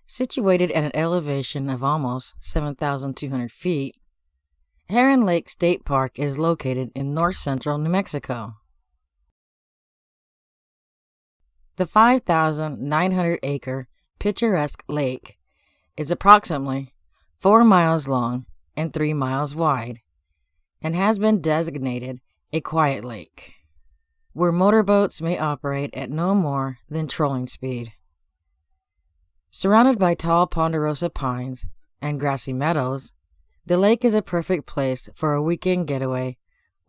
Situated at an elevation of almost 7,200 feet, Heron Lake State Park is located in north-central New Mexico. The 5,900-acre picturesque lake is approximately 4 miles long and 3 miles wide, and has been designated a quiet lake, where motorboats may operate at no more than trolling speed. Surrounded by tall ponderosa pines and grassy meadows, the lake is a perfect place for a weekend getaway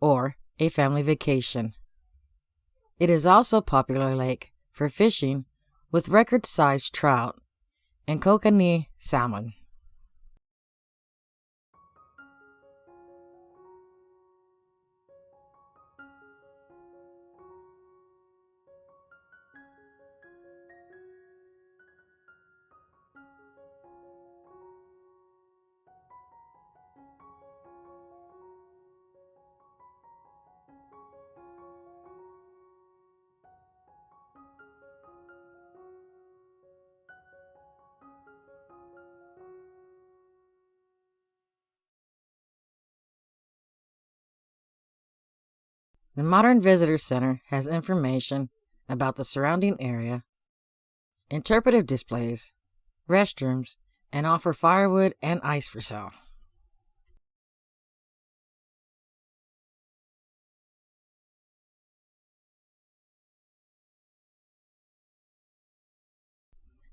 or a family vacation. It is also a popular lake for fishing with record-sized trout and kokanee salmon. The modern visitor center has information about the surrounding area, interpretive displays, restrooms, and offer firewood and ice for sale.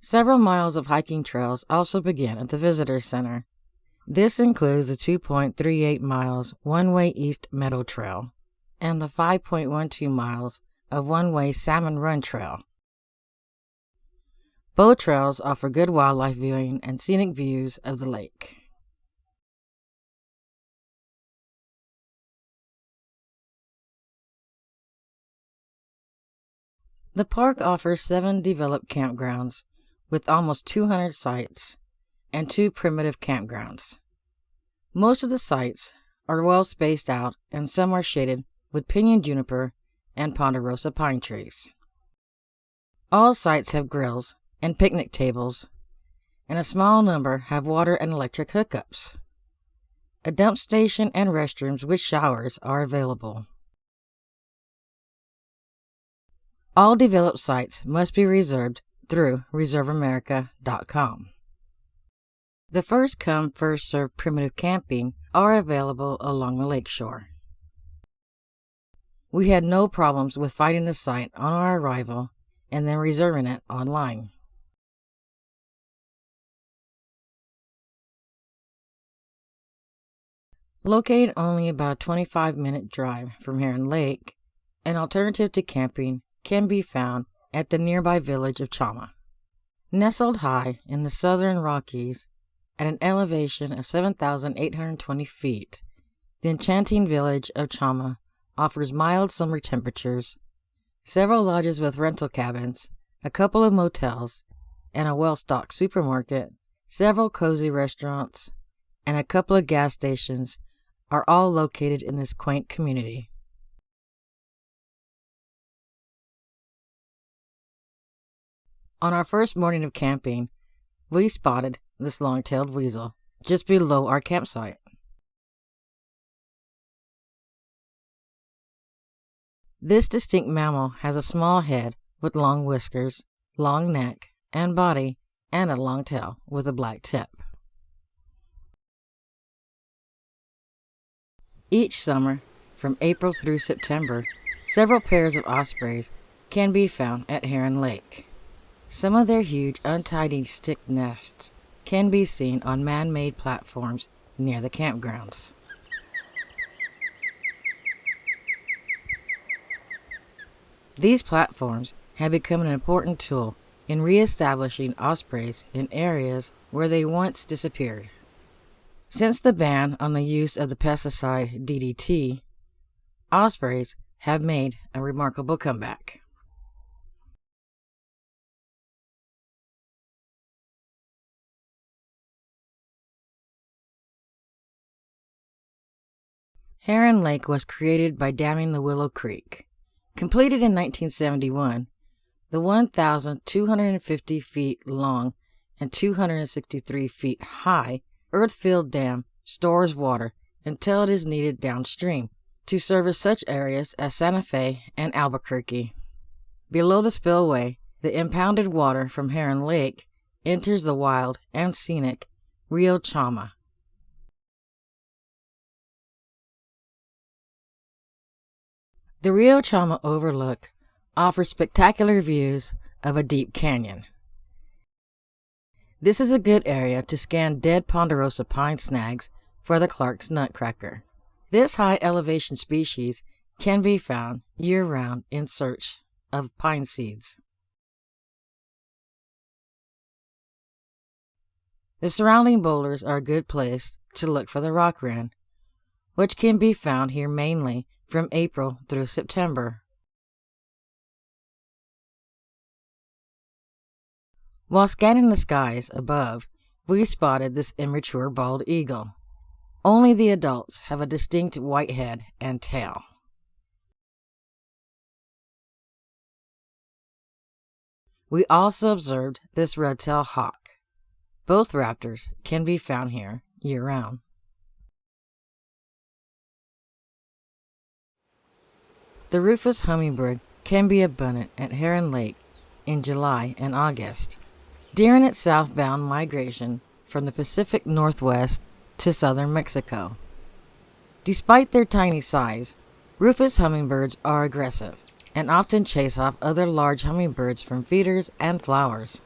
Several miles of hiking trails also begin at the visitor center. This includes the 2.38 miles one-way East Meadow Trail and the 5.12 miles of one-way Salmon Run Trail. Both trails offer good wildlife viewing and scenic views of the lake. The park offers 7 developed campgrounds with almost 200 sites and 2 primitive campgrounds. Most of the sites are well spaced out and some are shaded with pinyon juniper and ponderosa pine trees. All sites have grills and picnic tables, and a small number have water and electric hookups. A dump station and restrooms with showers are available. All developed sites must be reserved through reserveamerica.com. The first-come, first-served primitive camping are available along the lakeshore. We had no problems with finding the site on our arrival and then reserving it online. Located only about a 25-minute drive from Heron Lake, an alternative to camping can be found at the nearby village of Chama. Nestled high in the southern Rockies at an elevation of 7,820 feet, the enchanting village of Chama offers mild summer temperatures, several lodges with rental cabins, a couple of motels, and a well-stocked supermarket, several cozy restaurants, and a couple of gas stations are all located in this quaint community. On our first morning of camping, we spotted this long-tailed weasel just below our campsite. This distinct mammal has a small head with long whiskers, long neck and body, and a long tail with a black tip. Each summer, from April through September, several pairs of ospreys can be found at Heron Lake. Some of their huge, untidy stick nests can be seen on man-made platforms near the campgrounds. These platforms have become an important tool in re-establishing ospreys in areas where they once disappeared. Since the ban on the use of the pesticide DDT, ospreys have made a remarkable comeback. Heron Lake was created by damming the Willow Creek. Completed in 1971, the 1,250 feet long and 263 feet high earth-filled dam stores water until it is needed downstream to service such areas as Santa Fe and Albuquerque. Below the spillway, the impounded water from Heron Lake enters the wild and scenic Rio Chama. The Rio Chama overlook offers spectacular views of a deep canyon. This is a good area to scan dead ponderosa pine snags for the Clark's nutcracker. This high elevation species can be found year-round in search of pine seeds. The surrounding boulders are a good place to look for the rock wren, which can be found here mainly from April through September. While scanning the skies above, we spotted this immature bald eagle. Only the adults have a distinct white head and tail. We also observed this red-tailed hawk. Both raptors can be found here year-round. The rufous hummingbird can be abundant at Heron Lake in July and August, during its southbound migration from the Pacific Northwest to southern Mexico. Despite their tiny size, rufous hummingbirds are aggressive and often chase off other large hummingbirds from feeders and flowers.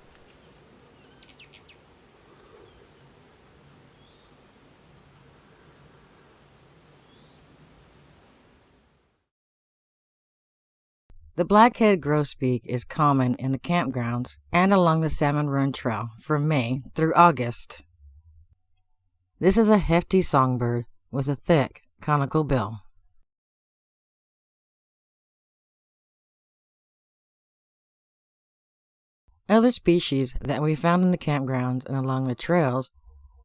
The black-headed grosbeak is common in the campgrounds and along the Salmon Run Trail from May through August. This is a hefty songbird with a thick, conical bill. Other species that we found in the campgrounds and along the trails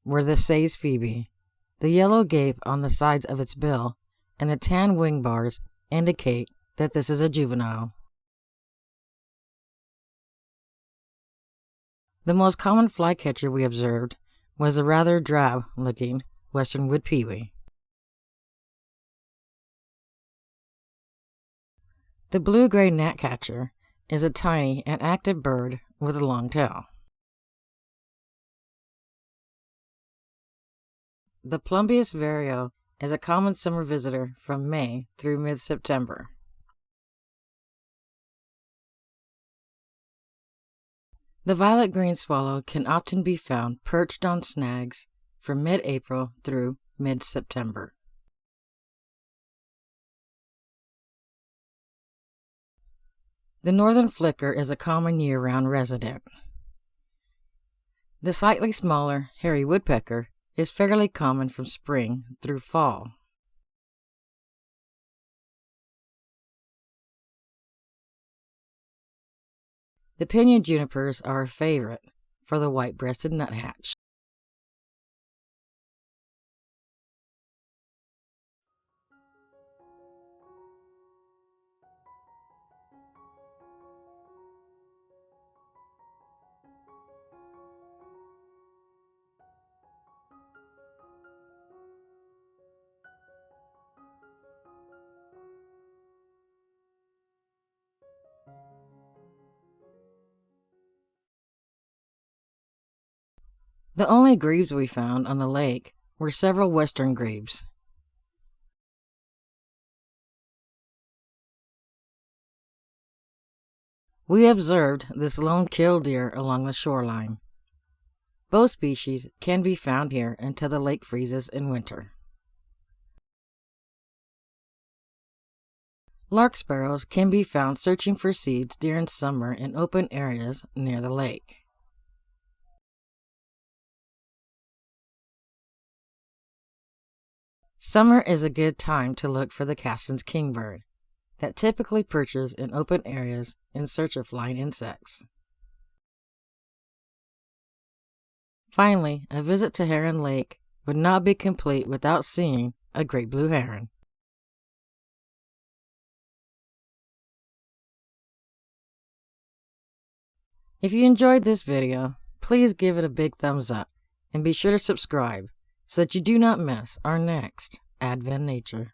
were the Say's phoebe. The yellow gape on the sides of its bill and the tan wing bars indicate that this is a juvenile. The most common flycatcher we observed was a rather drab-looking western wood pewee. The blue-gray gnatcatcher is a tiny and active bird with a long tail. The Plumbeus vireo is a common summer visitor from May through mid-September. The violet-green swallow can often be found perched on snags from mid-April through mid-September. The northern flicker is a common year-round resident. The slightly smaller hairy woodpecker is fairly common from spring through fall. The pinyon junipers are a favorite for the white-breasted nuthatch. The only grebes we found on the lake were several western grebes. We observed this lone killdeer along the shoreline. Both species can be found here until the lake freezes in winter. Lark sparrows can be found searching for seeds during summer in open areas near the lake. Summer is a good time to look for the Cassin's kingbird, that typically perches in open areas in search of flying insects. Finally, a visit to Heron Lake would not be complete without seeing a great blue heron. If you enjoyed this video, please give it a big thumbs up and be sure to subscribe so that you do not miss our next adventure.